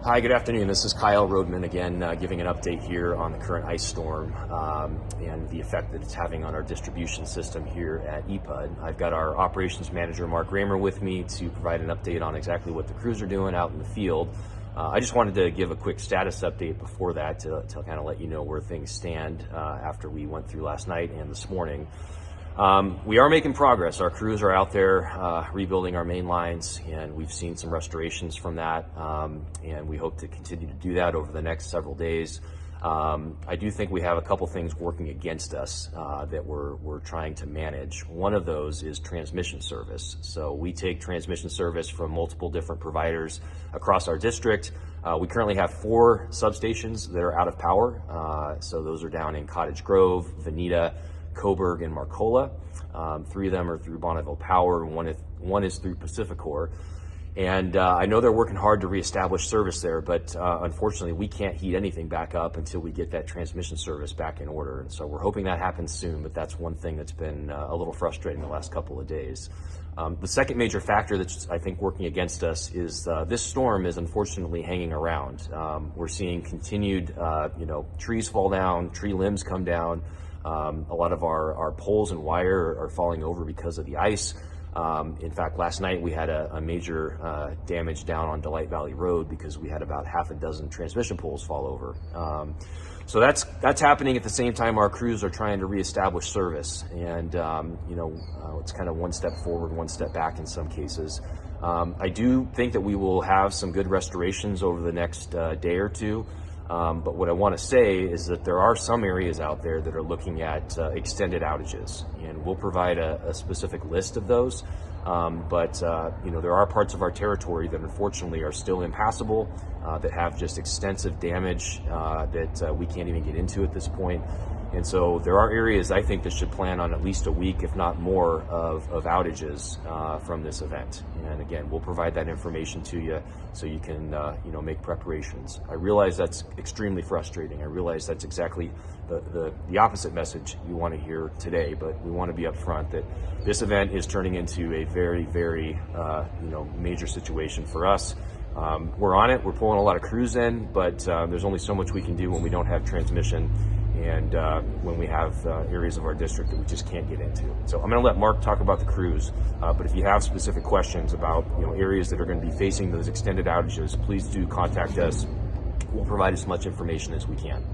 Hi, good afternoon. This is Kyle Roadman again, giving an update here on the current ice storm and the effect that it's having on our distribution system here at EPUD. I've got our operations manager, Mark Raimer, with me to provide an update on exactly what the crews are doing out in the field. I just wanted to give a quick status update before that to kind of let you know where things stand after we went through last night and this morning. We are making progress. Our crews are out there rebuilding our main lines, and we've seen some restorations from that, and we hope to continue to do that over the next several days. I do think we have a couple things working against us that we're trying to manage. One of those is transmission service. So we take transmission service from multiple different providers across our district. We currently have 4 substations that are out of power. So those are down in Cottage Grove, Veneta, Coburg, and Marcola. 3 of them are through Bonneville Power, and one is through Pacificor. And I know they're working hard to reestablish service there, but unfortunately we can't heat anything back up until we get that transmission service back in order. And so we're hoping that happens soon, but that's one thing that's been a little frustrating the last couple of days. The second major factor that's, I think, working against us is this storm is unfortunately hanging around. We're seeing continued, trees fall down, tree limbs come down. A lot of our poles and wire are falling over because of the ice. In fact, last night we had a major damage down on Delight Valley Road because we had about half a dozen transmission poles fall over. So that's happening at the same time our crews are trying to reestablish service. And, it's kind of one step forward, one step back in some cases. I do think that we will have some good restorations over the next day or two. But what I want to say is that there are some areas out there that are looking at extended outages, and we'll provide a specific list of those. But there are parts of our territory that unfortunately are still impassable, that have just extensive damage that we can't even get into at this point. And so there are areas I think that should plan on at least a week, if not more, of outages from this event. And again, we'll provide that information to you so you can make preparations. I realize that's extremely frustrating. I realize that's exactly the opposite message you want to hear today, but we want to be upfront that this event is turning into a very, very major situation for us. We're on it. We're pulling a lot of crews in, but there's only so much we can do when we don't have transmission and when we have areas of our district that we just can't get into. So I'm going to let Mark talk about the crews, but if you have specific questions about areas that are going to be facing those extended outages, please do contact us. We'll provide as much information as we can.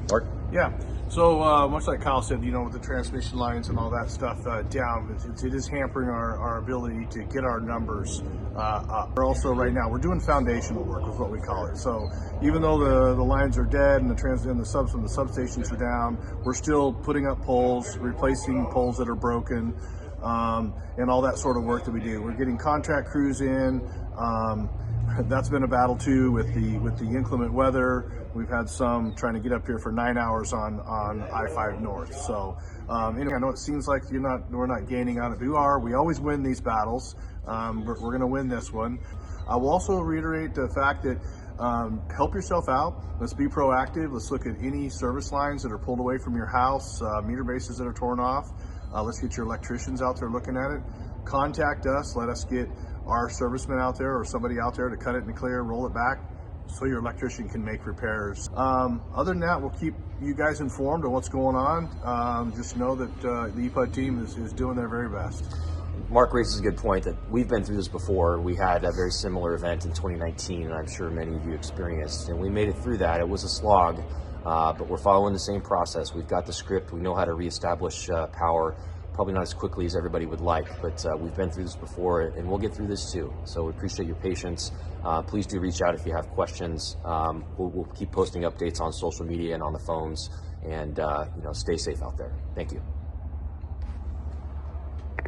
Mark? Yeah, so much like Kyle said, with the transmission lines and all that stuff down, it is hampering our ability to get our numbers up. We're also right now, we're doing foundational work is what we call it. So even though the lines are dead and the substations are down, we're still putting up poles, replacing poles that are broken, and all that sort of work that we do. We're getting contract crews in. That's been a battle too with the inclement weather. We've had some trying to get up here for 9 hours on I-5 North. So anyway, I know it seems like we're not gaining on it. We always win these battles. We're going to win this one. I will also reiterate the fact that help yourself out. Let's be proactive. Let's look at any service lines that are pulled away from your house, meter bases that are torn off. Let's get your electricians out there looking at it. Contact us. Let us get our servicemen out there or somebody out there to cut it in the clear, roll it back, so your electrician can make repairs. Other than that, we'll keep you guys informed of what's going on. Just know that the EPUD team is doing their very best. Mark raises a good point that we've been through this before. We had a very similar event in 2019, and I'm sure many of you experienced, and we made it through that. It was a slog, but we're following the same process. We've got the script. We know how to reestablish power. Probably not as quickly as everybody would like, but we've been through this before, and we'll get through this too. So we appreciate your patience. Please do reach out if you have questions. We'll keep posting updates on social media and on the phones, and stay safe out there. Thank you.